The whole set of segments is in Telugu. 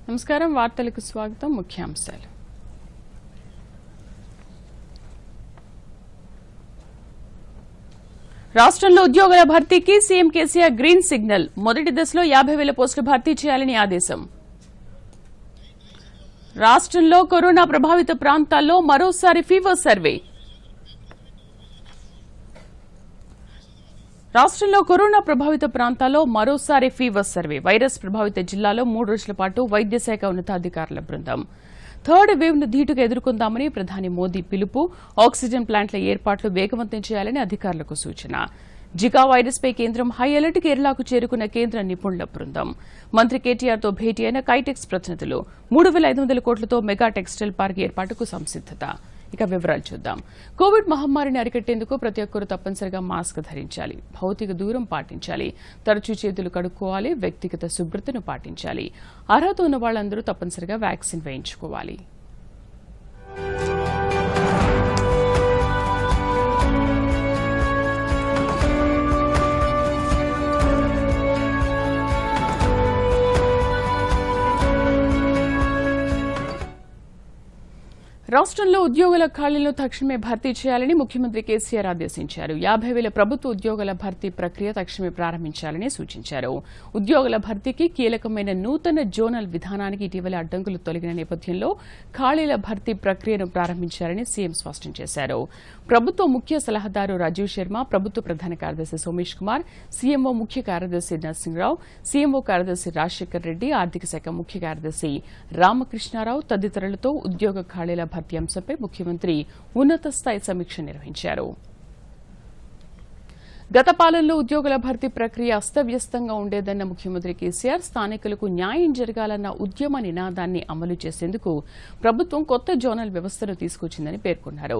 నమస్కారం వార్తలకు స్వాగతం ముఖ్యాంశాలు రాష్ట్రంలో ఉద్యోగుల భర్తీకి సీఎం కేసీఆర్ గ్రీన్ సిగ్నల్ మొదటి దశలో 50,000 పోస్టులు భర్తీ చేయాలని ఆదేశం రాష్ట్రంలో కరోనా ప్రభావిత ప్రాంతాల్లో మరోసారి ఫీవర్ సర్వే రాష్ట్రంలో కరోనా ప్రభావిత ప్రాంతాల్లో మరోసారి ఫీవర్ సర్వే వైరస్ ప్రభావిత జిల్లాలో 3 రోజుల పాటు వైద్య శాఖ ఉన్నతాధికారుల బృందం థర్డ్ వేవ్ ను ధీటుగా ఎదుర్కొందామని ప్రధాని మోదీ పిలుపు ఆక్సిజన్ ప్లాంట్ల ఏర్పాట్లు వేగవంతం చేయాలని అధికారులకు సూచన జికా వైరస్ పై కేంద్రం హై అలర్ట్ కేరళకు చేరుకున్న కేంద్ర నిపుణుల బృందం మంత్రి కేటీఆర్ తో భేటీ అయిన కైటెక్స్ ప్రతినిధులు 3,500 కోట్లతో మెగా టెక్స్టైల్ పార్క్ ఏర్పాటుకు సంసిద్దత ఇక వివరాలు చూద్దాం కోవిడ్ మహమ్మారిని అరికట్టేందుకు ప్రతి ఒక్కరూ తప్పనిసరిగా మాస్క్ ధరించాలి భౌతిక దూరం పాటించాలి తరచూ చేతులు కడుక్కోవాలి వ్యక్తిగత శుభ్రతను పాటించాలి అర్హత ఉన్న వాళ్లందరూ తప్పనిసరిగా వ్యాక్సిన్ వేయించుకోవాలి రాష్ట్రంలో ఉద్యోగుల ఖాళీలను తక్షణమే భర్తీ చేయాలని ముఖ్యమంత్రి కేసీఆర్ ఆదేశించారు 50,000 ప్రభుత్వ ఉద్యోగుల భర్తీ ప్రక్రియ తక్షణమే ప్రారంభించాలని సూచించారు ఉద్యోగుల భర్తీకి కీలకమైన నూతన జోనల్ విధానానికి ఇటీవల అడ్డంకులు తొలగిన నేపథ్యంలో ఖాళీల భర్తీ ప్రక్రియను ప్రారంభించాలని సీఎం స్పష్టం చేశారు ప్రభుత్వ ముఖ్య సలహాదారు రాజీవ్ శర్మ ప్రభుత్వ ప్రధాన కార్యదర్శి సోమేష్ కుమార్ సీఎంఓ ముఖ్య కార్యదర్శి నరసింహరావు సీఎంఓ కార్యదర్శి రాజశేఖర్ రెడ్డి ఆర్థిక శాఖ ముఖ్య కార్యదర్శి రామకృష్ణారావు తదితరులతో ఉద్యోగ ఖాళీల భర్తీ అంశంపై ముఖ్యమంత్రి ఉన్నత స్థాయి సమీక్ష నిర్వహించారు గత పాలనలో ఉద్యోగుల భర్తీ ప్రక్రియ అస్తవ్యస్తంగా ఉండేదన్న ముఖ్యమంత్రి కేసీఆర్ స్థానికులకు న్యాయం జరగాలన్న ఉద్యమ నినాదాన్ని అమలు చేసేందుకు ప్రభుత్వం కొత్త జోనల్ వ్యవస్థను తీసుకొచ్చిందని పేర్కొన్నారు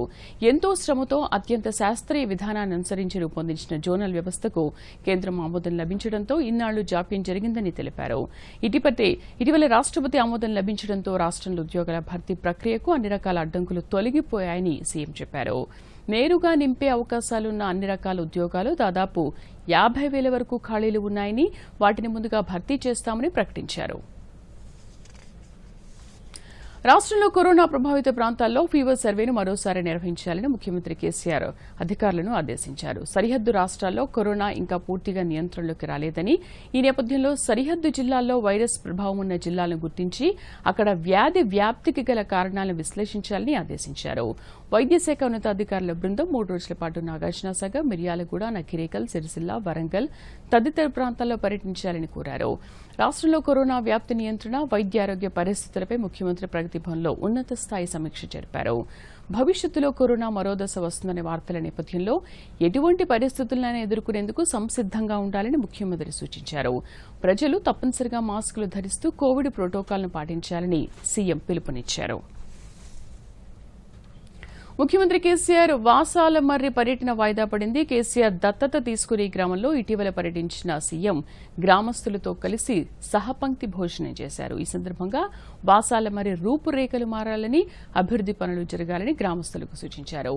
ఎంతో శ్రమతో అత్యంత శాస్త్రీయ విధానాన్ని అనుసరించి రూపొందించిన జోనల్ వ్యవస్థకు కేంద్రం ఆమోదం లభించడంతో ఇన్నాళ్లు జాప్యం జరిగిందని తెలిపారు ఇటీవల రాష్ట్రపతి ఆమోదం లభించడంతో రాష్ట్రంలో ఉద్యోగుల భర్తీ ప్రక్రియకు అన్ని రకాల అడ్డంకులు తొలగిపోయాయని సీఎం చెప్పారు నేరుగా నింపే అవకాశాలున్న అన్ని రకాల ఉద్యోగాలు దాదాపు 50,000 వరకు ఖాళీలు ఉన్నాయని వాటిని ముందుగా భర్తీ చేస్తామని ప్రకటించారు రాష్ట్రంలో కరోనా ప్రభావిత ప్రాంతాల్లో ఫీవర్ సర్వేను మరోసారి నిర్వహించాలని ముఖ్యమంత్రి కేసీఆర్ అధికారులను ఆదేశించారు సరిహద్దు రాష్ట్రాల్లో కరోనా ఇంకా పూర్తిగా నియంత్రణలోకి రాలేదని ఈ నేపథ్యంలో సరిహద్దు జిల్లాల్లో వైరస్ ప్రభావం ఉన్న జిల్లాలను గుర్తించి అక్కడ వ్యాధి వ్యాప్తికి గల కారణాలను విశ్లేషించాలని ఆదేశించారు వైద్య శాఖ ఉన్నతాధికారుల బృందం 3 రోజుల పాటు నాగార్జునసాగర్ మిర్యాలగూడ నకిరేకల్ సిరిసిల్ల వరంగల్ తదితర ప్రాంతాల్లో పర్యటించాలని కోరారు రాష్ట్రంలో కరోనా వ్యాప్తి నియంత్రణ వైద్యారోగ్య పరిస్థితులపై ముఖ్యమంత్రి ప్రగతి భవన్లో ఉన్నత స్థాయి సమీక్ష జరిపారు భవిష్యత్తులో కరోనా మరో దశ వస్తుందనే వార్తల నేపథ్యంలో ఎటువంటి పరిస్థితులనైనా ఎదుర్కొనేందుకు సంసిద్దంగా ఉండాలని ముఖ్యమంత్రి సూచించారు ప్రజలు తప్పనిసరిగా మాస్కులు ధరిస్తూ కోవిడ్ ప్రోటోకాల్ను పాటించాలని సీఎం పిలుపునిచ్చారు ముఖ్యమంత్రి కేసీఆర్ వాసాలమర్రి పర్యటన వాయిదా పడింది కేసీఆర్ దత్తత తీసుకునే గ్రామంలో ఇటీవల పర్యటించిన సీఎం గ్రామస్తులతో కలిసి సహపంక్తి భోజనం చేశారు ఈ సందర్భంగా వాసాలమర్రి రూపురేఖలు మారాలని అభివృద్ది పనులు జరగాలని గ్రామస్తులకు సూచించారు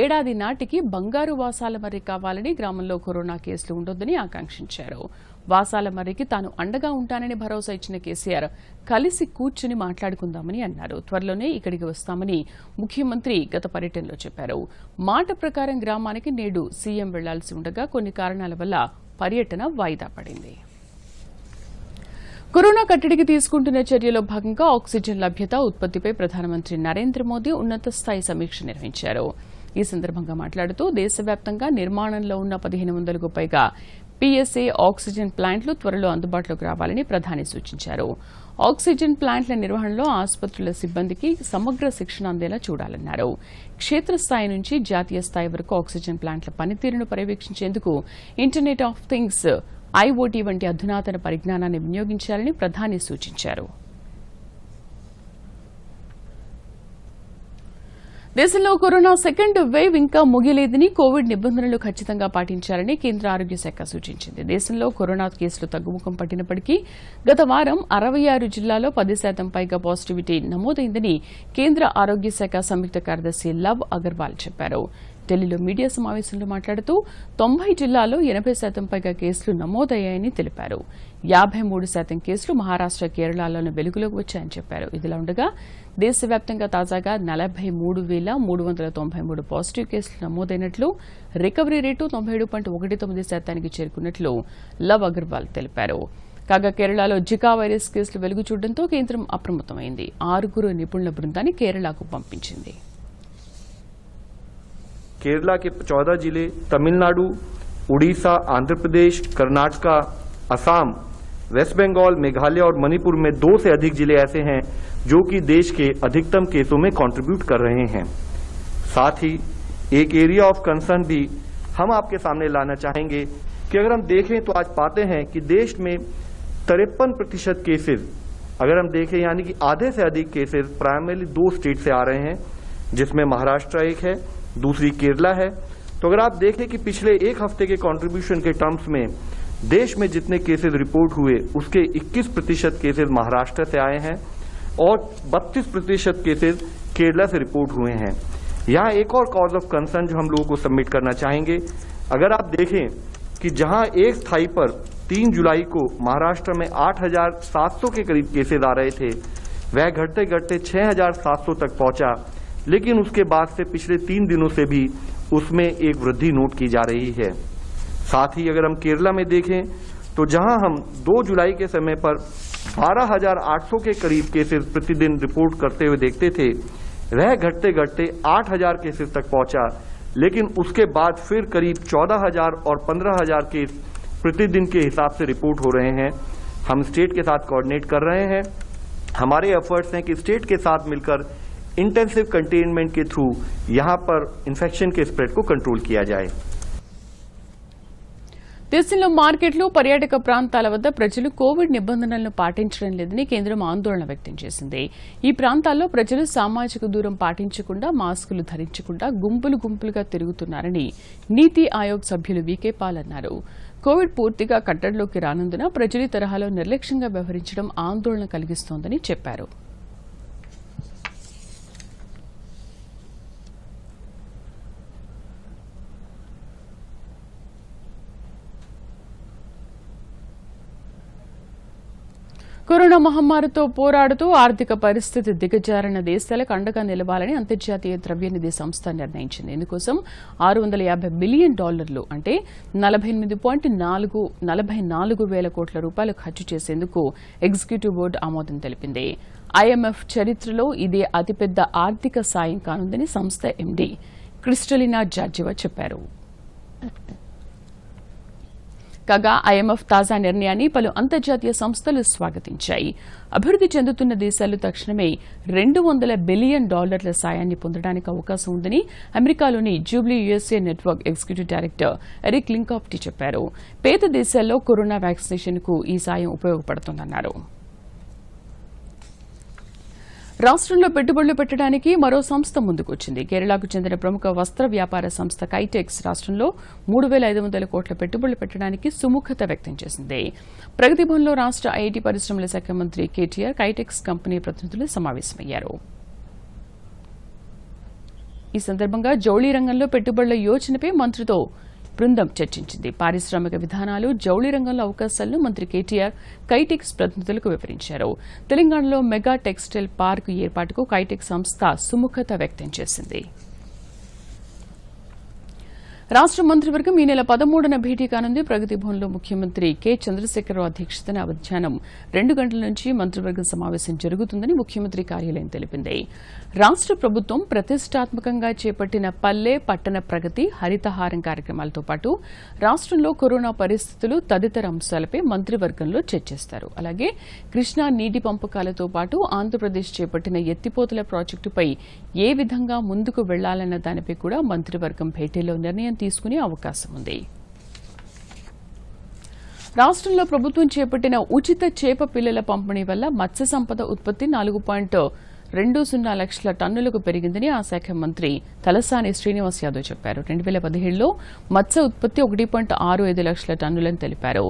ఏడాది నాటికి బంగారు వాసాలమర్రి కావాలని గ్రామంలో కరోనా కేసులు ఉండొద్దని ఆకాంక్షించారు వాసాలమర్రికి తాను అండగా ఉంటానని భరోసా ఇచ్చిన కేసీఆర్ కలిసి కూర్చుని మాట్లాడుకుందామని అన్నారు త్వరలోనే ఇక్కడికి వస్తామని ముఖ్యమంత్రి గత పర్యటనలో చెప్పారు మాట ప్రకారం గ్రామానికి నేడు సీఎం వెళ్లాల్సి ఉండగా కొన్ని కారణాల వల్ల పర్యటన వాయిదా పడింది కరోనా కట్టడికి తీసుకుంటున్న చర్యలో భాగంగా ఆక్సిజన్ లభ్యత ఉత్పత్తిపై ప్రధానమంత్రి నరేంద్ర మోదీ ఉన్నత స్థాయి సమీక్ష నిర్వహించారు ఈ సందర్భంగా మాట్లాడుతూ దేశవ్యాప్తంగా నిర్మాణంలో ఉన్న 1,500కు పైగా పీఎస్ఏ ఆక్సిజన్ ప్లాంట్లు త్వరలో అందుబాటులోకి రావాలని ప్రధాని సూచించారు ఆక్సిజన్ ప్లాంట్ల నిర్వహణలో ఆసుపత్రుల సిబ్బందికి సమగ్ర శిక్షణ అందేలా చూడాలన్నారు క్షేత్రస్థాయి నుంచి జాతీయ స్థాయి వరకు ఆక్సిజన్ ప్లాంట్ల పనితీరును పర్యవేక్షించేందుకు ఇంటర్నెట్ ఆఫ్ థింగ్స్ ఐఓటీ వంటి అధునాతన పరిజ్ఞానాన్ని వినియోగించాలని ప్రధాని సూచించారు దేశంలో కరోనా సెకండ్ వేవ్ ఇంకా ముగియలేదని కోవిడ్ నిబంధనలు ఖచ్చితంగా పాటించాలని కేంద్ర ఆరోగ్య శాఖ సూచించింది దేశంలో కరోనా కేసులు తగ్గుముఖం పట్టినప్పటికీ గత వారం 66 జిల్లాల్లో 10% పైగా పాజిటివిటీ నమోదైందని కేంద్ర ఆరోగ్య శాఖ సంయుక్త కార్యదర్శి లవ్ అగర్వాల్ చెప్పారు ఢిల్లీలో మీడియా సమావేశంలో మాట్లాడుతూ 90 జిల్లాల్లో 80% పైగా కేసులు నమోదయ్యాయని తెలిపారు. 53% కేసులు మహారాష్ట, కేరళలోని వెలుగులోకి వచ్చాయని చెప్పారు. ఇదిలా ఉండగా దేశవ్యాప్తంగా తాజాగా 43,393 పాజిటివ్ కేసులు నమోదైనట్లు, రికవరీ రేటు 97.19% చేరుకున్నట్లు లవ్ అగర్వాల్ తెలిపారు. కాగా కేరళలో జికా వైరస్ కేసులు వెలుగు చూడడంతో కేంద్రం అప్రమత్తమైంది. 6 నిపుణుల బృందాన్ని కేరళకు పంపించింది. केरला के 14 जिले, तमिलनाडु, उड़ीसा, आंध्र प्रदेश, कर्नाटका, असम, वेस्ट बंगाल, मेघालय और मणिपुर में 2 से अधिक जिले ऐसे हैं जो कि देश के अधिकतम केसों में कंट्रीब्यूट कर रहे हैं। साथ ही एक एरिया ऑफ कंसर्न भी हम आपके सामने लाना चाहेंगे कि अगर हम देखें तो आज पाते हैं कि देश में 53% केसेस, अगर हम देखें यानी कि आधे से अधिक केसेस प्राइमरली 2 स्टेट से आ रहे हैं, जिसमें महाराष्ट्र एक है, दूसरी केरला है। तो अगर आप देखें कि पिछले एक हफ्ते के कंट्रीब्यूशन के टर्म्स में देश में जितने केसेस रिपोर्ट हुए उसके 21% केसेस महाराष्ट्र से आए हैं और 32% केसेस केरला से रिपोर्ट हुए हैं। यहाँ एक और कॉज ऑफ कंसर्न जो हम लोगों को सबमिट करना चाहेंगे, अगर आप देखें कि जहां एक स्थाई पर 3 जुलाई को महाराष्ट्र में 8,700 के करीब केसेस आ रहे थे, वह घटते घटते 6,700 तक पहुंचा, लेकिन उसके बाद से पिछले 3 दिनों से भी उसमें एक वृद्धि नोट की जा रही है। साथ ही अगर हम केरला में देखें तो जहां हम 2 जुलाई के समय पर 12,800 के करीब केसेस प्रतिदिन रिपोर्ट करते हुए देखते थे, वह घटते घटते 8,000 केसेस तक पहुंचा, लेकिन उसके बाद फिर करीब 14,000 और 15,000 केस प्रतिदिन के हिसाब से रिपोर्ट हो रहे हैं। हम स्टेट के साथ कोऑर्डिनेट कर रहे हैं। हमारे एफर्ट्स हैं कि स्टेट के साथ मिलकर इंटेंसिव कंटेनमेंट के थ्रू यहां पर इन्फेक्शन के स्प्रेड को कंट्रोल किया जाए। దేశంలో మార్కెట్లు, పర్యాటక ప్రాంతాల వద్ద ప్రజలు కోవిడ్ నిబంధనలను పాటించడం లేదని కేంద్రం ఆందోళన వ్యక్తం చేసింది. ఈ ప్రాంతాల్లో ప్రజలు సామాజిక దూరం పాటించకుండా, మాస్కులు ధరించకుండా గుంపులుగా తిరుగుతున్నారని నీతి ఆయోగ్ సభ్యులు వీకే పాల్ అన్నారు. కోవిడ్ పూర్తిగా కట్టడిలోకి రానందున ప్రజలు ఈ తరహాలో నిర్లక్ష్యంగా వ్యవహరించడం ఆందోళన కలిగిస్తోందని చెప్పారు. కరోనా మహమ్మారితో పోరాడుతూ ఆర్థిక పరిస్థితి దిగజారిన దేశాలకు అండగా నిలవాలని అంతర్జాతీయ ద్రవ్యనిధి సంస్థ నిర్ణయించింది. ఇందుకోసం $650 బిలియన్ అంటే 48.44 వేల కోట్ల రూపాయలు ఖర్చు చేసేందుకు ఎగ్జిక్యూటివ్ బోర్డు ఆమోదం తెలిపింది. ఐఎంఎఫ్ చరిత్రలో ఇదే అతిపెద్ద ఆర్థిక సాయం కానుందని సంస్థ ఎండీ క్రిస్టలినా జార్జివా చెప్పారు. కాగా ఐఎంఎఫ్ తాజా నిర్ణయాన్ని పలు అంతర్జాతీయ సంస్థలు స్వాగతించాయి. అభివృద్ది చెందుతున్న దేశాలు తక్షణమే $200 బిలియన్ సాయాన్ని పొందడానికి అవకాశం ఉందని అమెరికాలోని Jubilee USA network executive director Eric లింకాఫ్టీ చెప్పారు. పేద దేశాల్లో కరోనా వ్యాక్సినేషన్ కు ఈ సాయం ఉపయోగపడుతోందన్నారు. రాష్ట్రంలో పెట్టుబడులు పెట్టడానికి మరో సంస్థ ముందుకొచ్చింది. కేరళకు చెందిన ప్రముఖ వస్త్ర వ్యాపార సంస్థ కైటెక్స్ రాష్ట్రంలో 3,500 కోట్ల పెట్టుబడులు పెట్టడానికి సుముఖత వ్యక్తం చేసింది. ప్రగతి భవన్లో రాష్ట్ర ఐటీ పరిశ్రమల శాఖ మంత్రి కేటీఆర్ కైటెక్స్ కంపెనీ ప్రతినిధులు సమావేశమయ్యారు. ఈ సందర్భంగా జౌళి రంగంలో పెట్టుబడుల యోచనపై మంత్రితో బృందం చర్చించింది. పారిశ్రామిక విధానాలు, జౌళి రంగంలో అవకాశాలను మంత్రి కేటీఆర్ కైటెక్స్ ప్రతినిధులకు వివరించారు. తెలంగాణలో మెగా టెక్స్టైల్ పార్క్ ఏర్పాటుకు కైటెక్స్ సంస్థ సుముఖత వ్యక్తం చేసింది. రాష్ట్ర మంత్రివర్గం ఈ నెల 13న భేటీ కానుంది. ప్రగతి భవన్లో ముఖ్యమంత్రి కె చంద్రశేఖరరావు అధ్యక్షతన మధ్యాహ్నం 2 గంటల నుంచి మంత్రివర్గ సమావేశం జరుగుతుందని ముఖ్యమంత్రి కార్యాలయం తెలిపింది. రాష్ట్ర ప్రభుత్వం ప్రతిష్టాత్మకంగా చేపట్టిన పల్లె పట్టణ ప్రగతి, హరితహారం కార్యక్రమాలతో పాటు రాష్ట్రంలో కరోనా పరిస్థితులు తదితర అంశాలపై మంత్రివర్గంలో చర్చిస్తారు. అలాగే కృష్ణా నీటి పంపకాలతో పాటు ఆంధ్రప్రదేశ్ చేపట్టిన ఎత్తిపోతల ప్రాజెక్టుపై ఏ విధంగా ముందుకు వెళ్లాలన్న దానిపై కూడా మంత్రివర్గం భేటీలో నిర్ణయం తీసుకునే అవకాశం ఉంది. రాష్ట్రంలో ప్రభుత్వం చేపట్టిన ఉచిత చేప పిల్లల పంపిణీ వల్ల మత్స్య సంపద ఉత్పత్తి 20 లక్షల టన్నులకు పెరిగిందని ఆ శాఖ మంత్రి తలసాని శ్రీనివాస్ యాదవ్ చెప్పారు. 2017లో మత్స్య ఉత్పత్తి 1.65 లక్షల టన్నులని తెలిపారు.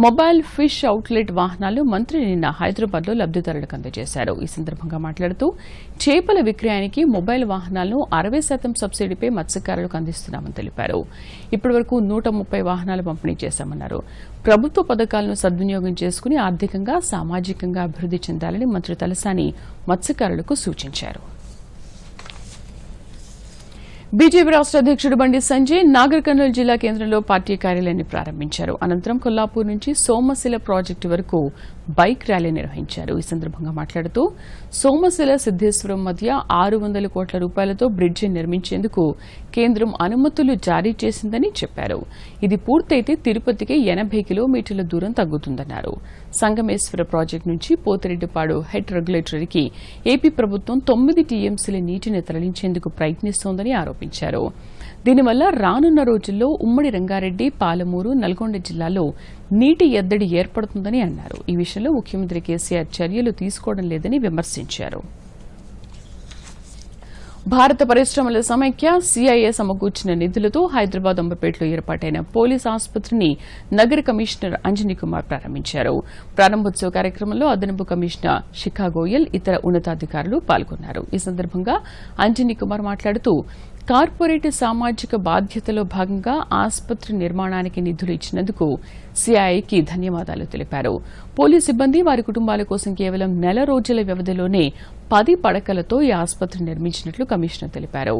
మొబైల్ ఫిష్ అవుట్లెట్ వాహనాలు మంత్రి నిన్న హైదరాబాద్లో లబ్దిదారులకు అందజేశారు. ఈ సందర్భంగా మాట్లాడుతూ చేపల విక్రయానికి మొబైల్ వాహనాలను 60% సబ్సిడీపై మత్స్యకారులకు అందిస్తున్నామని తెలిపారు. ఇప్పటివరకు 130 వాహనాలు పంపిణీ చేశామన్నారు. ప్రభుత్వ పథకాలను సద్వినియోగం చేసుకుని ఆర్థికంగా సామాజికంగా అభివృద్ది చెందాలని మంత్రి తలసాని మత్స్యకారులకు సూచించారు. బీజేపీ రాష్ట్ర అధ్యక్షుడు బండి సంజయ్ నాగర్ కర్నూలు జిల్లా కేంద్రంలో పార్టీ కార్యాలయాన్ని ప్రారంభించారు. అనంతరం కొల్లాపూర్ నుంచి సోమశిల ప్రాజెక్టు వరకు బైక్ ర్యాలీ నిర్వహించారు. ఈ సందర్భంగా మాట్లాడుతూ సోమశిల సిద్దేశ్వరం మధ్య 600 కోట్ల రూపాయలతో బ్రిడ్జి నిర్మించేందుకు కేంద్రం అనుమతులు జారీ చేసిందని చెప్పారు. ఇది పూర్తయితే తిరుపతికి 80 కిలోమీటర్ల దూరం తగ్గుతుందన్నారు. సంగమేశ్వర ప్రాజెక్టు నుంచి పోతిరెడ్డిపాడు హెడ్ రెగ్యులేటరీకి ఏపీ ప్రభుత్వం 9 టీఎంసీల నీటిని తరలించేందుకు ప్రయత్నిస్తోందని ఆరోపించారు. దీనివల్ల రానున్న రోజుల్లో ఉమ్మడి రంగారెడ్డి, పాలమూరు, నల్గొండ జిల్లాల్లో నీటి ఎద్దడి ఏర్పడుతుందని అన్నారు. ఈ విషయంలో ముఖ్యమంత్రి కేసీఆర్ చర్యలు తీసుకోవడం లేదని విమర్శించారు. భారత పరిశ్రమల సమైక్య సిఐఏ సమకూర్చిన నిధులతో హైదరాబాద్ అంబర్పేటలో ఏర్పాటైన పోలీస్ ఆసుపత్రిని నగర కమిషనర్ అంజనీ కుమార్ ప్రారంభించారు. ప్రారంభోత్సవ కార్యక్రమంలో అదనపు కమిషనర్ శిఖా గోయల్, ఇతర ఉన్నతాధికారులు పాల్గొన్నారు. ఈ సందర్భంగా అంజనీ కుమార్ మాట్లాడుతూ కార్పొరేట్ సామాజిక బాధ్యతలో భాగంగా ఆసుపత్రి నిర్మాణానికి నిధులు ఇచ్చినందుకు సిఐఐకి ధన్యవాదాలు తెలిపారు. పోలీస్ సిబ్బంది వారి కుటుంబాల కోసం కేవలం నెల రోజుల వ్యవధిలోనే 10 పడకలతో ఈ ఆసుపత్రి నిర్మించినట్లు కమిషనర్ తెలిపారు.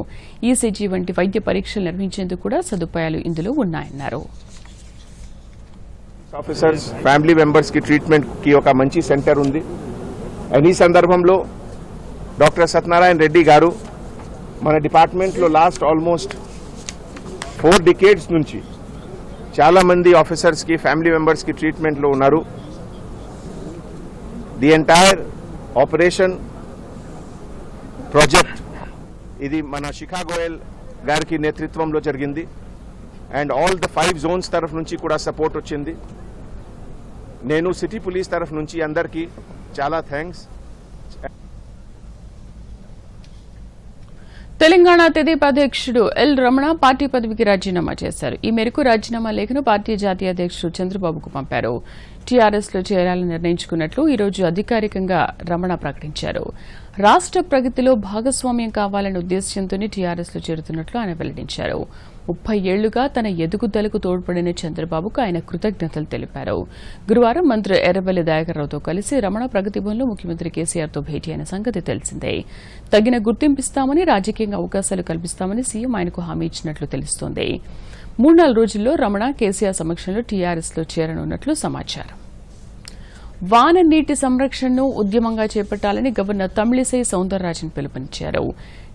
ఈసీజీ వంటి వైద్య పరీక్షలు నిర్వహించేందుకు కూడా సదుపాయాలు ఇందులో ఉన్నాయన్నారు. ఆఫీసర్స్ ఫ్యామిలీ మెంబర్స్ కి ట్రీట్మెంట్ కి ఒక మంచి సెంటర్ ఉంది. ఈ సందర్భంలో డాక్టర్ సత్యనారాయణ రెడ్డి గారు మన డిపార్ట్మెంట్లో లాస్ట్ ఆల్మోస్ట్ 4 డికేడ్స్ నుంచి చాలా మంది ఆఫీసర్స్ కి ఫ్యామిలీ మెంబర్స్ కి ట్రీట్మెంట్లో ఉన్నారు. ది ఎంటైర్ ఆపరేషన్ ప్రాజెక్ట్ ఇది మన శిఖా గోయల్ గారికి నేతృత్వంలో జరిగింది. అండ్ ఆల్ ద 5 జోన్స్ తరఫు నుంచి కూడా సపోర్ట్ వచ్చింది. నేను సిటీ పోలీస్ తరఫు నుంచి అందరికీ చాలా థ్యాంక్స్. తెలంగాణ తెదేపా అధ్యక్షుడు ఎల్ రమణ పార్టీ పదవికి రాజీనామా చేశారు. ఈ మేరకు రాజీనామా లేఖను పార్టీ జాతీయ అధ్యక్షుడు చంద్రబాబుకు పంపారు. టీఆర్ఎస్ లో చేరాలని నిర్ణయించుకున్నట్లు ఈ రోజు అధికారికంగా రమణ ప్రకటించారు. రాష్ట్ర ప్రగతిలో భాగస్వామ్యం కావాలనే ఉద్దేశ్యంతోనే టీఆర్ఎస్ లో చేరుతున్నట్లు ఆయన వెల్లడించారు. 30 ఏళ్లుగా తన ఎదుగుదలకు తోడ్పడిన చంద్రబాబుకు ఆయన కృతజ్ఞతలు తెలిపారు. గురువారం మంత్రి ఎర్రబెల్లి దయాకర్రావుతో కలిసి రమణ ప్రగతి భవన్లో ముఖ్యమంత్రి కేసీఆర్తో భేటీ అయిన సంగతి తెలిసిందే. తగిన గుర్తింపిస్తామని, రాజకీయంగా అవకాశాలు కల్పిస్తామని సీఎం ఆయనకు హామీ ఇచ్చినట్లు తెలుస్తోంది. 3-4 రోజుల్లో రమణ కేసీఆర్ సమక్షంలో టీఆర్ఎస్ లో చేరనున్నట్లు సమాచారం. వాన నీటి సంరక్షణను ఉద్యమంగా చేపట్టాలని గవర్నర్ తమిళిసై సౌందరరాజన్ పిలుపునిచ్చారు.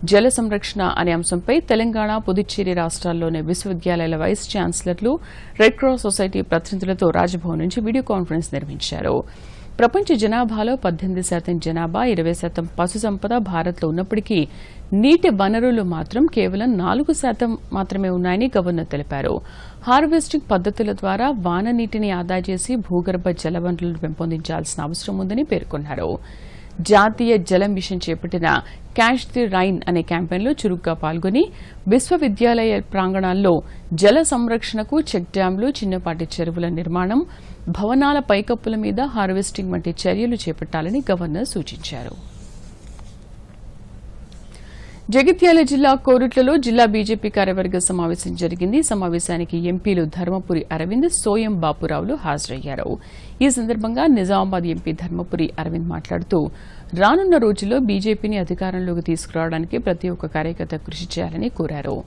జల సంరక్షణ అనే అంశంపై తెలంగాణ, పుదుచ్చేరి రాష్ట్రాల్లోని విశ్వవిద్యాలయాల వైస్ ఛాన్సలర్లు, రెడ్ క్రాస్ సొసైటీ ప్రతినిధులతో రాజ్భవన్ నుంచి వీడియో కాన్ఫరెన్స్ నిర్వహించారు. ప్రపంచ జనాభాలో 18% జనాభా, 20% పశు సంపద భారత్లో ఉన్నప్పటికీ నీటి వనరులు మాత్రం కేవలం 4% మాత్రమే ఉన్నాయని గవర్నర్ తెలిపారు. హార్వెస్టింగ్ పద్దతుల ద్వారా వాన నీటిని ఆదా చేసి భూగర్భ జల వనరులను పెంపొందించాల్సిన అవసరం ఉందని పేర్కొన్నారు. జాతీయ జల మిషన్ చేపట్టిన క్యాచ్ ది రైన్ అనే క్యాంపెయిన్లో చురుగ్గా పాల్గొని విశ్వవిద్యాలయ ప్రాంగణాల్లో జల సంరక్షణకు చెక్ డ్యాంలు, చిన్నపాటి చెరువుల నిర్మాణం, భవనాల పైకప్పుల మీద హార్వెస్టింగ్ వంటి చర్యలు చేపట్టాలని గవర్నర్ సూచించారు. జగిత్యాల జిల్లా కోరుట్లలో జిల్లా బీజేపీ కార్యవర్గ సమావేశం జరిగింది. సమావేశానికి ఎంపీలు ధర్మపురి అరవింద్, సోయం బాపురావులు హాజరయ్యారు. ఈ సందర్భంగా నిజామాబాద్ ఎంపీ ధర్మపురి అరవింద్ మాట్లాడుతూ రానున్న రోజుల్లో బీజేపీని అధికారంలోకి తీసుకురావడానికి ప్రతి ఒక్క కార్యకర్త కృషి చేయాలని కోరారు.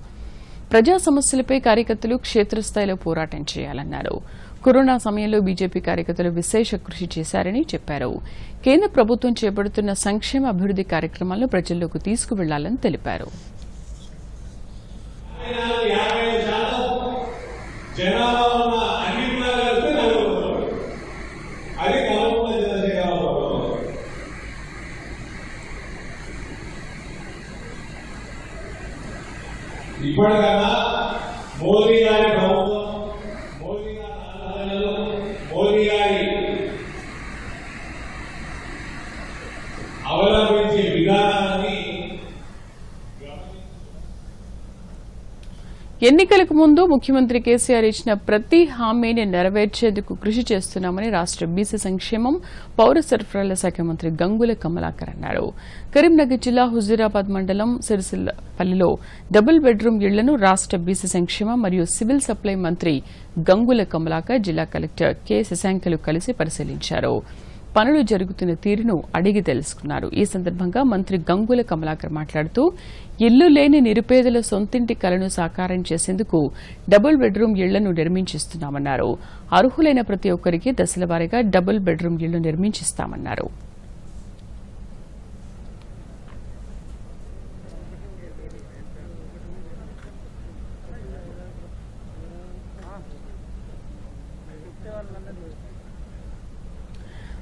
ప్రజా సమస్యలపై కార్యకర్తలు క్షేత్రస్థాయిలో పోరాటం చేయాలన్నారు. కరోనా సమయంలో బీజేపీ కార్యకర్తలు విశేష కృషి చేశారని చెప్పారు. కేంద్ర ప్రభుత్వం చేపడుతున్న సంక్షేమ అభివృద్ది కార్యక్రమాలను ప్రజల్లోకి తీసుకువెళ్లాలని తెలిపారు. ఇప్పటికన్నా మోదీ గారి ప్రభుత్వం, మోదీ గారి ఆలోచనలు, మోదీ గారి అవలంబించే విధానాన్ని ఎన్నికలకు ముందు ముఖ్యమంత్రి కేసీఆర్ ఇచ్చిన ప్రతి హామీని నెరవేర్చేందుకు కృషి చేస్తున్నామని రాష్ట బీసీ సంక్షేమం పౌర సరఫరాల శాఖ మంత్రి గంగుల కమలాకర్ అన్నారు. కరీంనగర్ జిల్లా హుజూరాబాద్ మండలం సిరిసిల్లపల్లిలో డబుల్ బెడ్రూమ్ ఇళ్లను రాష్ట బీసీ సంక్షేమం మరియు సివిల్ సప్లై మంత్రి గంగుల కమలాకర్ జిల్లా కలెక్టర్ కె శశాంకలు కలిసి పరిశీలించారు. పనులు జరుగుతున్న తీరును అడిగి తెలుసుకున్నారు. ఈ సందర్భంగా మంత్రి గంగుల కమలాకర్ మాట్లాడుతూ ఇల్లు లేని నిరుపేదల సొంతింటి కలను సాకారం చేసేందుకు డబుల్ బెడ్రూమ్ ఇళ్లను నిర్మించిస్తున్నామన్నారు. అర్హులైన ప్రతి ఒక్కరికి దశలవారీగా డబుల్ బెడ్రూమ్ ఇళ్లు నిర్మించిస్తామన్నారు.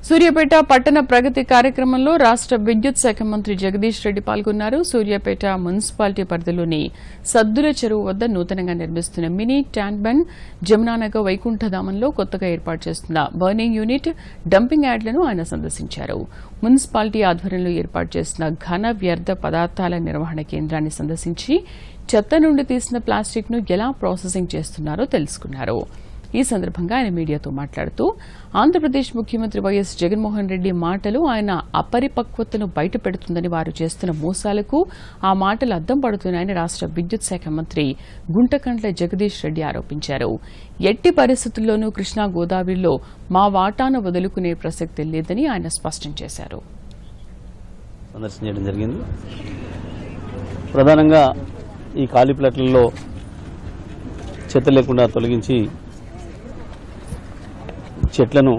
సూర్యాపేట పట్టణ ప్రగతి కార్యక్రమంలో రాష్ట విద్యుత్ శాఖ మంత్రి జగదీష్ రెడ్డి పాల్గొన్నారు. సూర్యాపేట మున్సిపాలిటీ పరిధిలోని సద్దుల చెరువు వద్ద నూతనంగా నిర్మిస్తున్న మినీ ట్యాంక్ బండ్, జమునానగర్ వైకుంఠధామంలో కొత్తగా ఏర్పాటు చేస్తున్న బర్నింగ్ యూనిట్, డంపింగ్ యార్డులను ఆయన సందర్శించారు. మున్సిపాలిటీ ఆధ్వర్యంలో ఏర్పాటు చేసిన ఘన వ్యర్థ పదార్థాల నిర్వహణ కేంద్రాన్ని సందర్శించి చెత్త నుండి తీసిన ప్లాస్టిక్ ను ఎలా ప్రాసెసింగ్ చేస్తున్నారో తెలుసుకున్నారు. ఈ సందర్భంగా ఆయన మీడియాతో మాట్లాడుతూ ఆంధ్రప్రదేశ్ ముఖ్యమంత్రి వైఎస్ జగన్మోహన్ రెడ్డి మాటలు ఆయన అపరిపక్వతను బయటపెడుతుందని, వారు చేస్తున్న మోసాలకు ఆ మాటలు అద్దం పడుతున్నాయని రాష్ట విద్యుత్ శాఖ మంత్రి గుంటకండ్ల జగదీష్ రెడ్డి ఆరోపించారు. ఎట్టి పరిస్థితుల్లోనూ కృష్ణా గోదావరిలో మా వాటాను వదులుకునే ప్రసక్తి లేదని ఆయన స్పష్టం చేశారు. సందర్శించడం జరిగింది. ప్రధానంగా ఈ ఖాళీ ప్లాట్లలో చెత్త లేకుండా తొలగించి చెట్లను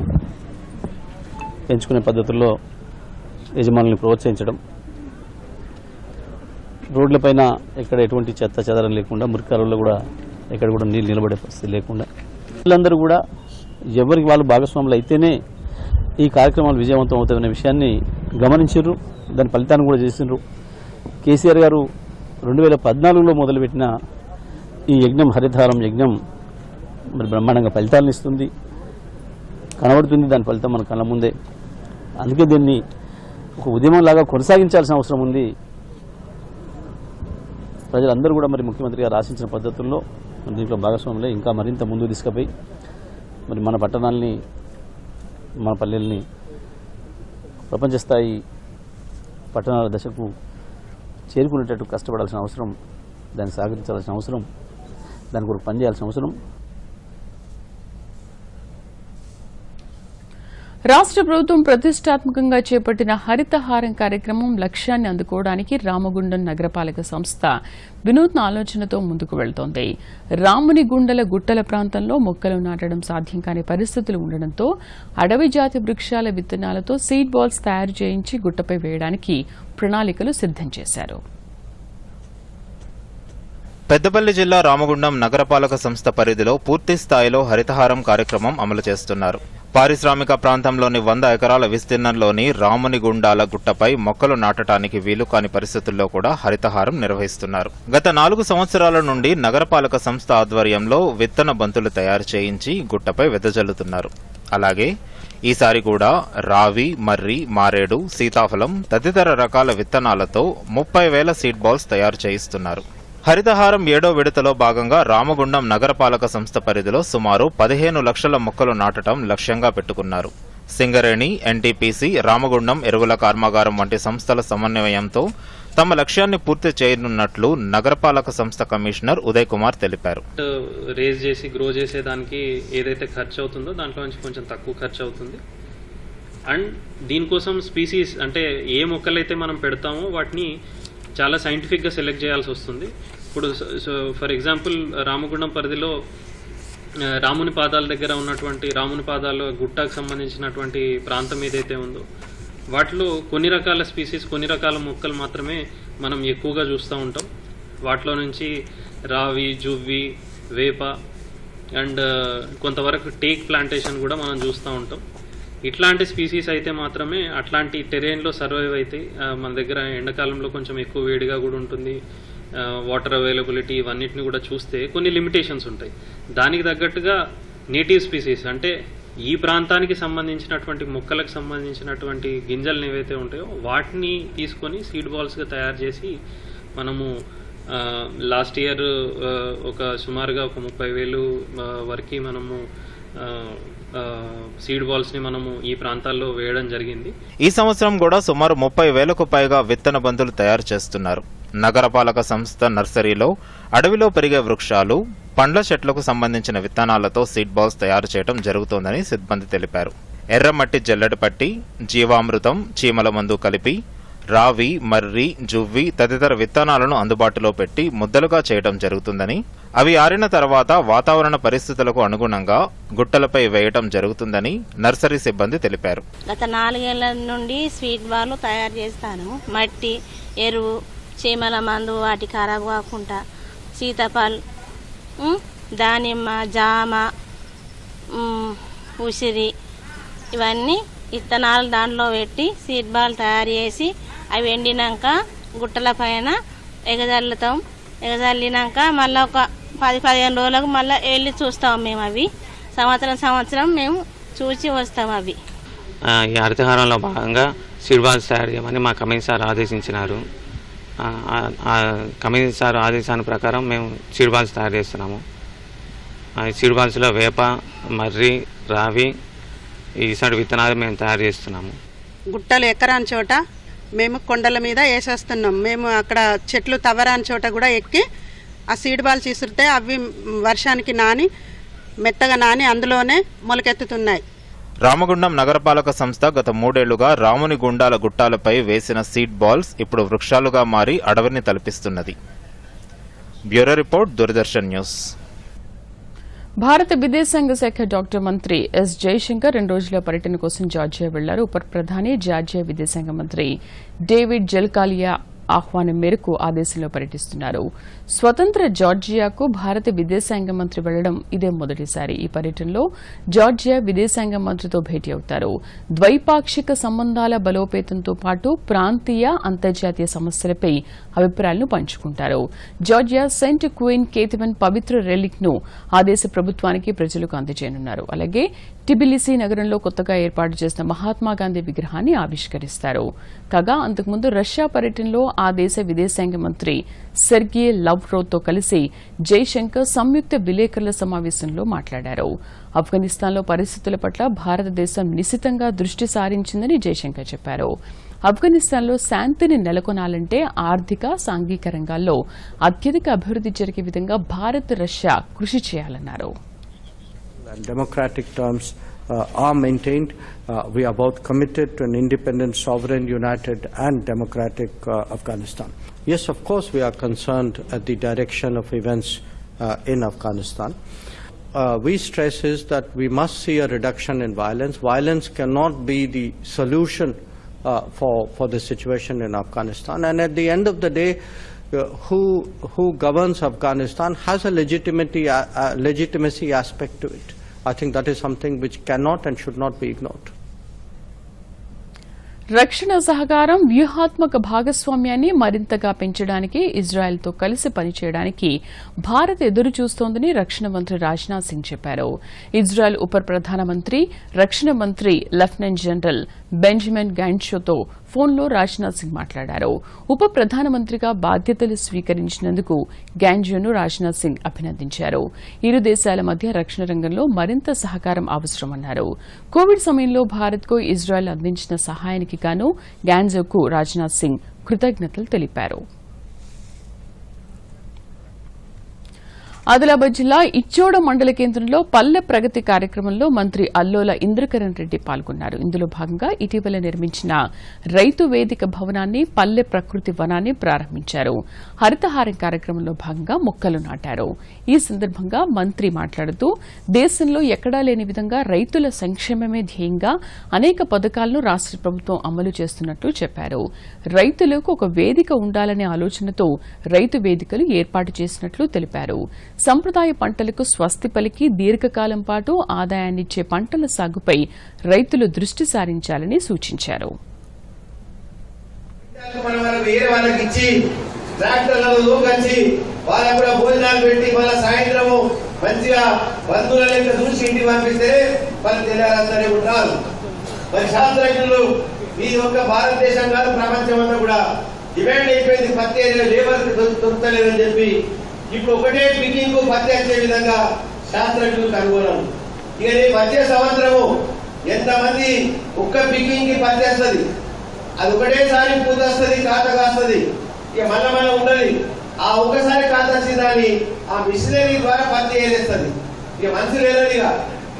పెంచుకునే పద్ధతుల్లో యజమానులను ప్రోత్సహించడం, రోడ్లపైన ఎక్కడ ఎటువంటి చెత్త చెదరం లేకుండా, మురికాలలో కూడా ఎక్కడ కూడా నీళ్ళు నిలబడే పరిస్థితి లేకుండా, వీళ్ళందరూ కూడా ఎవరికి వాళ్ళు భాగస్వాములు అయితేనే ఈ కార్యక్రమాలు విజయవంతం అవుతాయనే విషయాన్ని గమనించారు. దాని ఫలితాన్ని కూడా చేసినారు. కేసీఆర్ గారు 2014లో మొదలుపెట్టిన ఈ యజ్ఞం, హరితహారం యజ్ఞం మరి బ్రహ్మాండంగా ఫలితాలను ఇస్తుంది, కనబడుతుంది. దాని ఫలితం మన కళ్ళ ముందే. అందుకే దీన్ని ఒక ఉద్యమంలాగా కొనసాగించాల్సిన అవసరం ఉంది. ప్రజలందరూ కూడా మరి ముఖ్యమంత్రి గారు ఆశించిన పద్ధతుల్లో దీంట్లో భాగస్వాములే ఇంకా మరింత ముందుకు తీసుకుపోయి మరి మన పట్టణాలని, మన పల్లెల్ని ప్రపంచ స్థాయి పట్టణాల దశకు చేరుకునేటట్టు కష్టపడాల్సిన అవసరం, దాన్ని సహకరించాల్సిన అవసరం, దాని కొరకు పనిచేయాల్సిన అవసరం. రాష్ట ప్రభుత్వం ప్రతిష్టాత్మకంగా చేపట్టిన హరితహారం కార్యక్రమం లక్ష్యాన్ని అందుకోవడానికి రామగుండం నగరపాలక సంస్థ వినూత్న ఆలోచనతో ముందుకు వెళ్తోంది. రాముని గుండల గుట్టల ప్రాంతంలో మొక్కలు నాటడం సాధ్యం కాని పరిస్థితులు ఉండడంతో అడవి జాతి వృక్షాల విత్తనాలతో సీడ్ బాల్స్ తయారు చేయించి గుట్టపై వేయడానికి ప్రణాళికలు సిద్దం చేశారు. పెద్దపల్లి జిల్లా రామగుండం నగరపాలక సంస్థ పరిధిలో పూర్తి స్థాయిలో హరితహారం కార్యక్రమం అమలు చేస్తున్నారు. పారిశ్రామిక ప్రాంతంలోని 100 ఎకరాల విస్తీర్ణంలోని రాముని గుండాల గుట్టపై మొక్కలు నాటడానికి వీలు కాని పరిస్థితుల్లో కూడా హరితహారం నిర్వహిస్తున్నారు. గత 4 సంవత్సరాల నుండి నగరపాలక సంస్థ ఆధ్వర్యంలో విత్తన బంతులు తయారు చేయించి గుట్టపై వెదజల్లుతున్నారు. అలాగే ఈసారి కూడా రావి, మర్రి, మారేడు, సీతాఫలం తదితర రకాల విత్తనాలతో 30,000 సీడ్ బాల్స్ తయారు చేయిస్తున్నారు. హరితహారం 7వ విడతలో భాగంగా రామగుండం నగరపాలక సంస్థ పరిధిలో సుమారు 15 లక్షల మొక్కలు నాటడం లక్ష్యంగా పెట్టుకున్నారు. సింగరేణి, ఎన్టీపీసీ, రామగుండం ఎరువుల కర్మాగారం వంటి సంస్థల సమన్వయంతో తమ లక్ష్యాన్ని పూర్తి చేయనున్నట్లు నగరపాలక సంస్థ కమిషనర్ ఉదయ్ కుమార్ తెలిపారు. రేజ్ చేసి గ్రో చేసేదానికి ఏదైతే ఖర్చు అవుతుందో దాంట్లో నుంచి కొంచెం తక్కువ ఖర్చు అవుతుంది. అండ్ దీనికోసం స్పీసీస్ అంటే ఏ మొక్కలైతే మనం పెడతామో వాటిని చాలా సైంటిఫిక్గా సెలెక్ట్ చేయాల్సి వస్తుంది. ఇప్పుడు ఫర్ ఎగ్జాంపుల్ రామగుండం పరిధిలో రాముని పాదాల దగ్గర ఉన్నటువంటి రాముని పాదాల గుట్టకు సంబంధించినటువంటి ప్రాంతం ఏదైతే ఉందో వాటిలో కొన్ని రకాల స్పీసీస్, కొన్ని రకాల మొక్కలు మాత్రమే మనం ఎక్కువగా చూస్తూ ఉంటాం. వాటిలో నుంచి రావి, జువ్వి, వేప అండ్ కొంతవరకు టేక్ ప్లాంటేషన్ కూడా మనం చూస్తూ ఉంటాం. ఇట్లాంటి స్పీసీస్ అయితే మాత్రమే అట్లాంటి టెరెయిన్లో సర్వైవ్ అవుతాయి. మన దగ్గర ఎండాకాలంలో కొంచెం ఎక్కువ వేడిగా కూడా ఉంటుంది, వాటర్ అవైలబిలిటీ ఇవన్నిటిని కూడా చూస్తే కొన్ని లిమిటేషన్స్ ఉంటాయి. దానికి తగ్గట్టుగా నేటివ్ స్పీసీస్ అంటే ఈ ప్రాంతానికి సంబంధించినటువంటి మొక్కలకు సంబంధించినటువంటి గింజలు ఏవైతే ఉంటాయో వాటిని తీసుకొని సీడ్ బాల్స్గా తయారు చేసి మనము లాస్ట్ ఇయర్ ఒక సుమారుగా ఒక 30,000 వరకు మనము సీడ్ బాల్స్ ని మనము ఈ ప్రాంతాల్లో వేయడం జరిగింది. ఈ సంవత్సరం కూడా సుమారు 30,000కు పైగా విత్తన బంతులు తయారు చేస్తున్నారు. నగరపాలక సంస్థ నర్సరీలో అడవిలో పెరిగే వృక్షాలు, పండ్ల చెట్లకు సంబంధించిన విత్తనాలతో సీడ్ బాల్స్ తయారు చేయడం జరుగుతోందని సిబ్బంది తెలిపారు. ఎర్రమట్టి, జల్లెడపట్టి, జీవామృతం, చీమల మందు కలిపి రావి, మర్రి, జువ్వి తదితర విత్తనాలను అందుబాటులో పెట్టి ముద్దలుగా చేయడం జరుగుతుందని, అవి ఆరిన తర్వాత వాతావరణ పరిస్థితులకు అనుగుణంగా గుట్టలపై వేయటం జరుగుతుందని నర్సరీ సిబ్బంది తెలిపారు. గత 4 ఏళ్ల నుండి స్వీట్ బాల్ తయారు చేస్తాను. మట్టి, ఎరువు, చీమల మందు వాటి ఖరాబ్ కాకుండా, సీతాఫల్, దానిమ్మ, జామ, ఉసిరి ఇవన్నీ విత్తనాలు దాంట్లో పెట్టి సీడ్ బాల్ తయారు చేసి అవి ఎండినాక గుట్టల పైన ఎగజల్లుతాం. ఎగజల్లినాక మళ్ళీ ఒక 10-15 రోజులకు మళ్ళీ వెళ్ళి చూస్తాం. మేము అవి సంవత్సరం మేము చూసి వస్తాం. అవి ఈ హరితహారంలో భాగంగా సీడ్ బాల్స్ తయారు చేయమని మా కమిటీ సార్ ఆదేశించినారు. కమిటీ సార్ ఆదేశాల ప్రకారం మేము సీడ్ బాల్స్ తయారు చేస్తున్నాము. సీడ్ బాల్స్లో వేప, మర్రి, రావి ఈసారి విత్తనాలు మేము తయారు చేస్తున్నాము. గుట్టలు ఎక్కరాని చోట మేము కొండల మీద వేసేస్తున్నాం. మేము అక్కడ చెట్లు తవ్వరాని చోట కూడా ఎక్కి ఆ సీడ్ బాల్స్ ఇస్తుంటే అవి వర్షానికి నాని మెత్తగా నాని అందులోనే మొలకెత్తుతున్నాయి. రామగుండం నగరపాలక సంస్థ గత 3 ఏళ్లుగా రాముని గుండాల గుట్టాలపై వేసిన సీడ్ బాల్స్ ఇప్పుడు వృక్షాలుగా మారి అడవిని తలపిస్తున్నది. Bureau report, Doordarshan news. భారత విదేశాంగ శాఖ డాక్టర్ మంత్రి ఎస్ జయశంకర్ 2 రోజుల పర్యటన కోసం జార్జియా వెళ్లారు. ఉప ప్రధాని జార్జియా విదేశాంగ మంత్రి డేవిడ్ జెల్కాలియా ఆహ్వానం మేరకు ఆ దేశంలో పర్యటిస్తున్నారు. స్వతంత్ర జార్జియాకు భారత విదేశాంగ మంత్రి వెళ్లడం ఇదే మొదటిసారి. ఈ పర్యటనలో జార్జియా విదేశాంగ మంత్రితో భేటీ అవుతారు. ద్వైపాక్షిక సంబంధాల బలోపేతంతో పాటు ప్రాంతీయ, అంతర్జాతీయ సమస్యలపై అభిప్రాయాలను పంచుకుంటారు. జార్జియా సెయింట్ క్వీన్ కేథరిన్ పవిత్ర రెలిక్ ను ఆ దేశ ప్రభుత్వానికి, ప్రజలకు అందజేయనున్నారు. అలాగే టిబిలిసి నగరంలో కొత్తగా ఏర్పాటు చేసిన మహాత్మాగాంధీ విగ్రహాన్ని ఆవిష్కరిస్తారు. కాగా అంతకుముందు రష్యా పర్యటనలో ఆ దేశ విదేశాంగ మంత్రి సెర్గే లవ్రోవ్తో కలిసి జైశంకర్ సంయుక్త విలేకరుల సమావేశంలో మాట్లాడారు. ఆఫ్ఘనిస్తాన్లో పరిస్థితుల పట్ల భారతదేశం నిశితంగా దృష్టి సారించిందని జైశంకర్ చెప్పారు. ఆఫ్ఘనిస్తాన్లో శాంతిని నెలకొనాలంటే ఆర్థిక, సాంఘిక రంగాల్లో అత్యధిక అభివృద్ది జరిగే విధంగా భారత్, రష్యా కృషి చేయాలన్నారు. Democratic terms are maintained. We are both committed to an independent, sovereign, united and democratic Afghanistan. Yes, of course, we are concerned at the direction of events in Afghanistan. We stress is that we must see a reduction in violence. Violence cannot be the solution for the situation in Afghanistan. And at the end of the day, who governs Afghanistan has a legitimacy aspect to it. I think that is something which cannot and should not be ignored. రక్షణ సహకారం, వ్యూహాత్మక భాగస్వామ్యాన్ని మరింతగా పెంచడానికి ఇజ్రాయెల్తో కలిసి పనిచేయడానికి భారత్ ఎదురు చూస్తోందని రక్షణ మంత్రి రాజ్నాథ్ సింగ్ చెప్పారు. ఇజ్రాయెల్ ఉప ప్రధానమంత్రి, రక్షణ మంత్రి లెఫ్టినెంట్ జనరల్ బెంజమిన్ గాంట్షోతో ఫోన్లో రాజ్నాథ్ సింగ్ మాట్లాడారు. ఉప ప్రధానమంత్రిగా బాధ్యతలు స్వీకరించినందుకు గాంట్షోను రాజ్నాథ్ సింగ్ అభినందించారు. ఇరు దేశాల మధ్య రక్షణ రంగంలో మరింత సహకారం అవసరమన్నారు. కోవిడ్ సమయంలో భారత్కు ఇజ్రాయెల్ అందించిన సహాయానికి గాను గాంట్షోకు రాజ్నాథ్ సింగ్ కృతజ్ఞతలు తెలిపారు. ఆదిలాబాద్ జిల్లా ఇచ్చోడ మండల కేంద్రంలో పల్లె ప్రగతి కార్యక్రమంలో మంత్రి అల్లోల ఇంద్రకరణ్ రెడ్డి పాల్గొన్నారు. ఇందులో భాగంగా ఇటీవల నిర్మించిన రైతు వేదిక భవనాన్ని, పల్లె ప్రకృతి వనాన్ని ప్రారంభించారు. హరితహారం కార్యక్రమంలో భాగంగా మొక్కలు నాటారు. ఈ సందర్భంగా మంత్రి మాట్లాడుతూ దేశంలో ఎక్కడా లేని విధంగా రైతుల సంక్షేమమే ధ్యేయంగా అనేక పథకాలను రాష్ట ప్రభుత్వం అమలు చేస్తున్నట్లు చెప్పారు. రైతులకు ఒక వేదిక ఉండాలనే ఆలోచనతో రైతు వేదికలు ఏర్పాటు చేసినట్లు తెలిపారు. సంప్రదాయ పంటలకు స్వస్తి పలికి దీర్ఘకాలం పాటు ఆదాయాన్నిచ్చే పంటల సాగుపై రైతులు దృష్టి సారించాలని సూచించారు. వాళ్ళకు కూడా భోజనాలు పెట్టి మళ్ళీ సాయంత్రము మంచిగా బంధువుల లెక్క చూసి ఇంటికి పంపిస్తే మరి తెలియాలందరూ ఉన్నారు. మరి శాస్త్రజ్ఞులు ఈ యొక్క భారతదేశం కాదు ప్రపంచం అంతా కూడా డిమాండ్ అయిపోయింది, పత్తి లేబర్ దొరుకుతలేదని చెప్పి ఇప్పుడు ఒకటే పికింగ్ పత్తి వచ్చే విధంగా శాస్త్రజ్ఞులు కనుగొనం. ఇక రేపు వచ్చే సంవత్సరము ఎంతమంది ఒక్క పికింగ్ కి పత్తి వస్తుంది, అది ఒకటేసారి పూత వస్తుంది, కాత కాస్తుంది, ఇక మళ్ళా ఉండదు. ఆ ఒక్కసారి కాత వచ్చిందని ఆ మిషనరీ ద్వారా పత్తి వేసేస్తుంది. ఇక మనుషులు వెళ్ళదుగా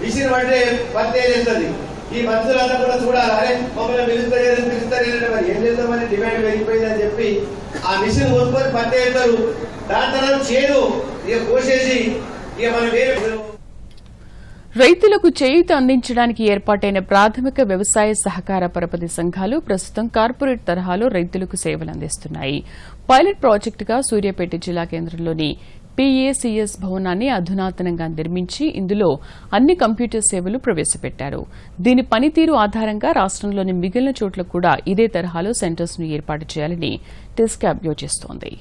మిషన్ పట్టే పత్తి వేసేస్తుంది. ఈ మనుషులంతా కూడా చూడాలి, అరే మమ్మల్ని పిలుస్తారు మరి ఏం చేద్దామని డిమాండ్ పెరిగిపోయిందని చెప్పి ఆ మిషన్ కొనుక్కొని పత్తి వేస్తారు. దాని తర్వాత చేదు ఇక కోసేసి ఇక మనం వేరే రైతులకు చేయూత అందించడానికి ఏర్పాటైన ప్రాథమిక వ్యవసాయ సహకార పరపతి సంఘాలు ప్రస్తుతం కార్పొరేట్ తరహాలో రైతులకు సేవలు అందిస్తున్నాయి. పైలట్ ప్రాజెక్టుగా సూర్యాపేట జిల్లా కేంద్రంలోని PACS భవనాన్ని అధునాతనంగా నిర్మించి ఇందులో అన్ని కంప్యూటర్ సేవలు ప్రవేశపెట్టారు. దీని పనితీరు ఆధారంగా రాష్ట్రంలోని మిగిలిన చోట్ల కూడా ఇదే తరహాలో సెంటర్స్ ను ఏర్పాటు చేయాలని టెస్కాబ్ యోచిస్తోంది.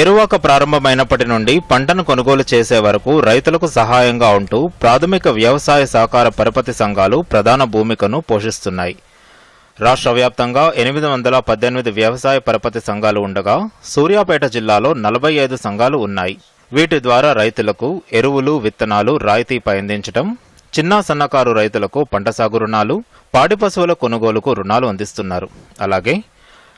ఎరువాక ప్రారంభమైనప్పటి నుండి పంటను కొనుగోలు చేసే వరకు రైతులకు సహాయంగా ఉంటూ ప్రాథమిక వ్యవసాయ సహకార పరపతి సంఘాలు ప్రధాన భూమికను పోషిస్తున్నాయి. రాష్ట్ర వ్యాప్తంగా 818 వ్యవసాయ పరపతి సంఘాలు ఉండగా సూర్యాపేట జిల్లాలో 45 సంఘాలు ఉన్నాయి. వీటి ద్వారా రైతులకు ఎరువులు, విత్తనాలు రాయితీపై అందించడం, చిన్న సన్నకారు రైతులకు పంట సాగు రుణాలు, పాడి పశువుల కొనుగోలుకు రుణాలు అందిస్తున్నారు. అలాగే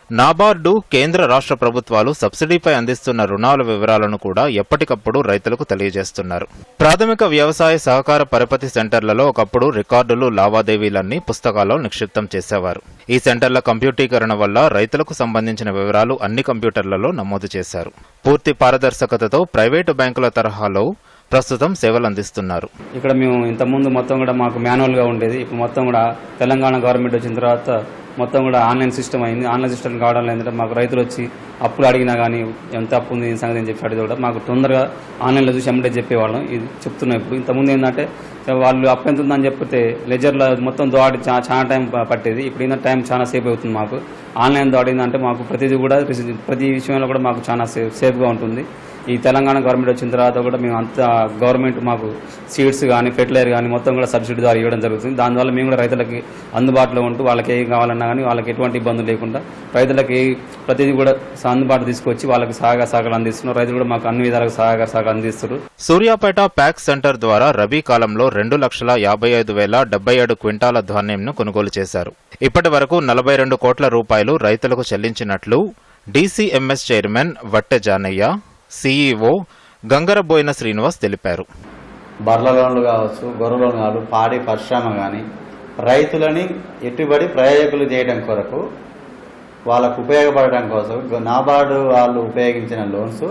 నాబార్డు, కేంద్ర రాష్ట్ర ప్రభుత్వాలు సబ్సిడీపై అందిస్తున్న రుణాల వివరాలను కూడా ఎప్పటికప్పుడు రైతులకు తెలియజేస్తున్నారు. ప్రాథమిక వ్యవసాయ సహకార పరపతి సెంటర్లలో ఒకప్పుడు రికార్డులు, లావాదేవీలన్నీ పుస్తకాల్లో నిక్షిప్తం చేసేవారు. ఈ సెంటర్ల కంప్యూటీకరణ వల్ల రైతులకు సంబంధించిన వివరాలు అన్ని కంప్యూటర్లలో నమోదు చేశారు. పూర్తి పారదర్శకతతో ప్రైవేటు బ్యాంకుల తరహాలో ప్రస్తుతం సేవలు అందిస్తున్నారు. ఇక్కడ మేము ఇంతకుముందు మొత్తం కూడా మాకు మాన్యువల్గా ఉండేది. ఇప్పుడు మొత్తం కూడా తెలంగాణ గవర్నమెంట్ వచ్చిన తర్వాత మొత్తం కూడా ఆన్లైన్ సిస్టమ్ అయింది. ఆన్లైన్ సిస్టమ్ కావడం ఏంటంటే మాకు రైతులు వచ్చి అప్పులు అడిగినా కానీ ఎంత అప్పు ఉంది సంగతి అని చెప్పి అడిగి కూడా మాకు తొందరగా ఆన్లైన్లో చూసి అమ్మటే చెప్పేవాళ్ళం. ఇది చెప్తున్నాం. ఇప్పుడు ఇంతకుముందు ఏంటంటే వాళ్ళు అప్పు ఎంత ఉందని చెప్పితే లెజర్లో మొత్తం దోడి చాలా టైం పట్టేది. ఇప్పుడు ఏంటంటే టైం చాలా సేఫ్ అవుతుంది. మాకు ఆన్లైన్ దోడిందంటే మాకు ప్రతిదీ కూడా ప్రతి విషయంలో కూడా మాకు చాలా సేఫ్గా ఉంటుంది. ఈ తెలంగాణ గవర్నమెంట్ వచ్చిన తర్వాత కూడా మేము అంత గవర్నమెంట్ మాకు సీడ్స్ కానీ ఫెర్టిలైజర్ కానీ మొత్తం కూడా సబ్సిడీ ద్వారా ఇవ్వడం జరుగుతుంది. దానివల్ల మేము కూడా రైతులకి అందుబాటులో ఉంటూ వాళ్ళకి ఏం కావాలన్నా కానీ వాళ్ళకి ఎటువంటి ఇబ్బందులు లేకుండా రైతులకి ప్రతిదీ కూడా అందుబాటు తీసుకొచ్చి వాళ్ళకి సహకారాలు అందిస్తున్నారు. రైతులు కూడా మాకు అన్ని విధాలుగా సహకారాలు అందిస్తున్నారు. సూర్యాపేట ప్యాక్ సెంటర్ ద్వారా రబీ కాలంలో 2,55,077 క్వింటాల ధాన్యంను కొనుగోలు చేశారు. ఇప్పటి వరకు 42 కోట్ల రూపాయలు రైతులకు చెల్లించినట్లు DCMS chairman Vatte Janaiah, CEO Gangaraboina Srinivas తెలిపారు. బర్ల లోన్లు కావచ్చు, గొర్రె లోన్లు కావచ్చు, పాడి పరిశ్రమ కానీ రైతులని ఎట్టుబడి ప్రయోజకులు చేయడం కొరకు వాళ్ళకు ఉపయోగపడడం కోసం నాబార్డు వాళ్ళు ఉపయోగించిన లోన్స్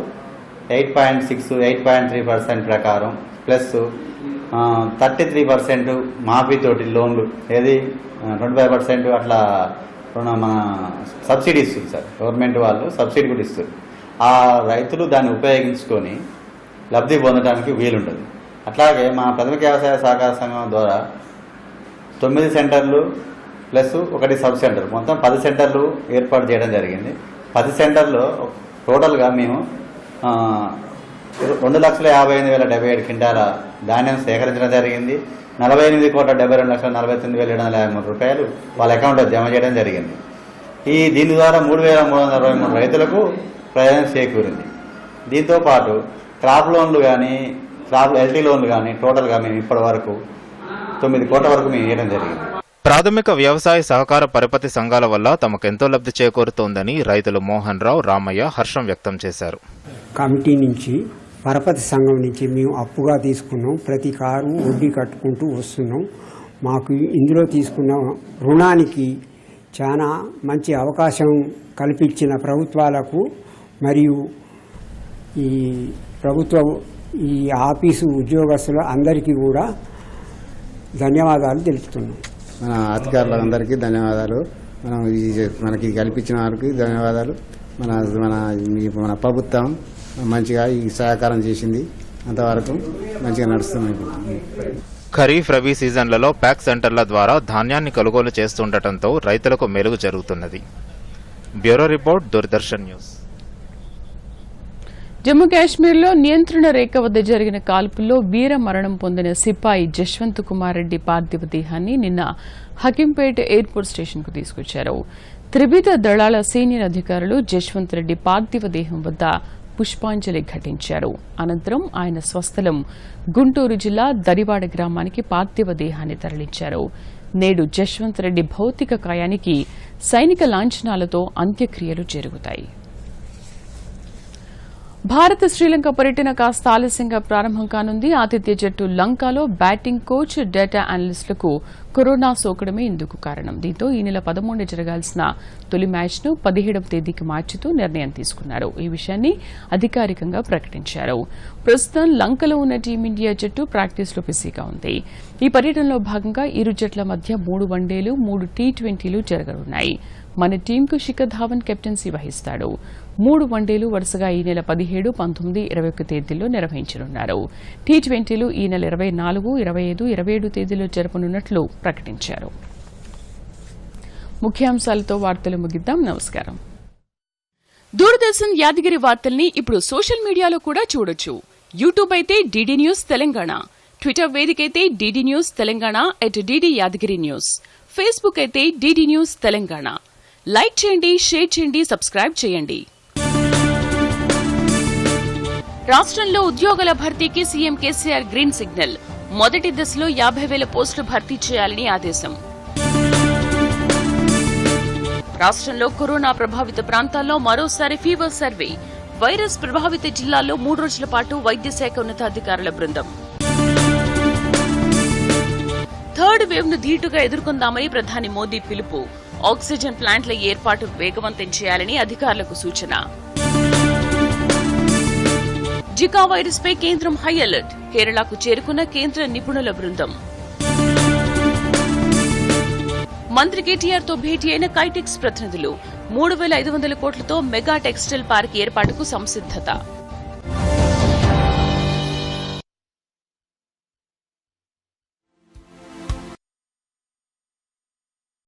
8.6, 8.3% ప్రకారం ప్లస్ 33% మాఫీతోటి లోన్లు, ఏది 25% అట్లా మన సబ్సిడీ ఇస్తుంది సార్. గవర్నమెంట్ వాళ్ళు సబ్సిడీ కూడా ఇస్తారు. ఆ రైతులు దాన్ని ఉపయోగించుకొని లబ్ధి పొందడానికి వీలుంటుంది. అట్లాగే మా ప్రాథమిక వ్యవసాయ సహకార సంఘం ద్వారా 9 సెంటర్లు ప్లస్ 1 సబ్ సెంటర్ మొత్తం 10 సెంటర్లు ఏర్పాటు చేయడం జరిగింది. 10 సెంటర్లో టోటల్గా మేము 2,58,077 క్వింటాల ధాన్యం సేకరించడం జరిగింది. 48,72,49,753 రూపాయలు వాళ్ళ అకౌంట్లో జమ చేయడం జరిగింది. దీని ద్వారా 3,323 రైతులకు ప్రయోజనం చేకూరింది. దీంతో పాటు క్రాప్ లోన్లు కానీ LT లోన్లు కానీ టోటల్గా మేము ఇప్పటి వరకు 9 కోట్ల వరకు మేము ఇవ్వడం జరిగింది. ప్రాథమిక వ్యవసాయ సహకార పరపతి సంఘాల వల్ల తమకెంతో లబ్ధి చేకూరుతోందని రైతులు మోహన్ రావు, రామయ్య హర్షం వ్యక్తం చేశారు. కమిటీ నుంచి పరపతి సంఘం నుంచి మేము అప్పుగా తీసుకున్నాం. ప్రతి కారు వడ్డీ కట్టుకుంటూ వస్తున్నాం. మాకు ఇందులో తీసుకున్న రుణానికి చాలా మంచి అవకాశం కల్పించిన ప్రభుత్వాలకు మరియు ఈ ఈ ఆఫీసు ఉద్యోగస్తులు అందరికీ కూడా ధన్యవాదాలు తెలుపుతున్నాం. మన అధికారులందరికీ ధన్యవాదాలు. మనకి కల్పించిన వారికి ధన్యవాదాలు. మన ప్రభుత్వం మంచిగా ఈ సహకారం చేసింది. అంతవరకు మంచిగా నడుస్తుంది. ఖరీఫ్, రబీ సీజన్లలో ప్యాక్ సెంటర్ల ద్వారా ధాన్యాన్ని కొనుగోలు చేస్తుండటంతో రైతులకు మెలుగు జరుగుతున్నది. Bureau report, Doordarshan news. Jammu కాశ్మీర్లో నియంత్రణ రేఖ వద్ద జరిగిన కాల్పుల్లో వీర మరణం పొందిన సిపాయి జశ్వంత్ కుమార్ రెడ్డి పార్థివ దేహాన్ని నిన్న హకీంపేట్ ఎయిర్పోర్ట్ స్టేషన్కు తీసుకొచ్చారు. త్రివిధ దళాల సీనియర్ అధికారులు జశ్వంత్ రెడ్డి పార్థివ దేహం వద్ద పుష్పాంజలి ఘటించారు. అనంతరం ఆయన స్వస్థలం గుంటూరు జిల్లా దరివాడ గ్రామానికి పార్థివ దేహాన్ని తరలించారు. నేడు జశ్వంత్ రెడ్డి భౌతిక కాయానికి సైనిక లాంఛనాలతో అంత్యక్రియలు జరుగుతాయి. భారత్ శ్రీలంక పర్యటన కాస్త ఆలస్యంగా ప్రారంభం కానుంది. ఆతిథ్య జట్టు లంకలో బ్యాటింగ్ కోచ్, డేటా అనలిస్టులకు కరోనా సోకడమే ఇందుకు కారణం. దీంతో ఈ నెల 13 జరగాల్సిన తొలి మ్యాచ్ను 17వ తేదీకి మార్చుతూ నిర్ణయం తీసుకున్నారు. ఈ విషయాన్ని అధికారికంగా ప్రకటించారు. ప్రస్తుతం లంకలో ఉన్న టీమిండియా జట్టు ప్రాక్టీస్లో బిజీగా ఉంది. ఈ పర్యటనలో భాగంగా ఇరు జట్ల మధ్య 3 వన్డేలు, 3 టీ20లు జరగనున్నాయి. మన టీంకు శిఖర్ ధావన్ కెప్టెన్సీ వహిస్తాడు. 3 వన్డేలు వరుసగా ఈ నెల 17, 19, 21 తేదీల్లో నిర్వహించనున్నారు. టీ20లు ఈ నెల 24, 25, 27 తేదీల్లో జరపనున్నట్లు ప్రకటించారు. ముఖ్యాంశాలతో వార్తలు ముగిద్దాం. నమస్కారం. దూరదర్శన్ యాదగిరి వార్తల్ని ఇప్పుడు సోషల్ మీడియాలో కూడా చూడొచ్చు. యూట్యూబ్ అయితే డీడీ న్యూస్ తెలంగాణ, ట్విట్టర్ వేదిక అయితే DD news Telangana @DD Yadagiri news, Facebook అయితే డీడీ న్యూస్ తెలంగాణ. లైక్ చేయండి, షేర్ చేయండి, సబ్స్క్రైబ్ చేయండి. రాష్ట్రంలో ఉద్యోగాల భర్తీకి సీఎం కేసీఆర్ గ్రీన్ సిగ్నల్. మొదటి దశలో 50,000 పోస్టులు భర్తీ చేయాలని ఆదేశం. రాష్ట్రంలో కరోనా ప్రభావిత ప్రాంతాల్లో మరోసారి ఫీవర్ సర్వే. వైరస్ ప్రభావిత జిల్లాల్లో 3 రోజుల పాటు వైద్య శాఖ ఉన్నతాధికారుల బృందం. థర్డ్ వేవ్ ను ధీటుగా ఎదుర్కొందామని ప్రధాని మోదీ పిలుపు. ఆక్సిజన్ ప్లాంట్ల ఏర్పాటు వేగవంతం చేయాలని అధికారులకు సూచన. జికా వైరస్ పై కేంద్రం హై అలర్ట్. కేరళకు చేరుకున్న కేంద్ర నిపుణుల బృందం. మంత్రి కేటీఆర్ తో భేటీ అయిన కైటెక్స్ ప్రతినిధులు. 3,500 కోట్లతో మెగా టెక్స్టైల్ పార్క్ ఏర్పాటుకు సంసిద్దత.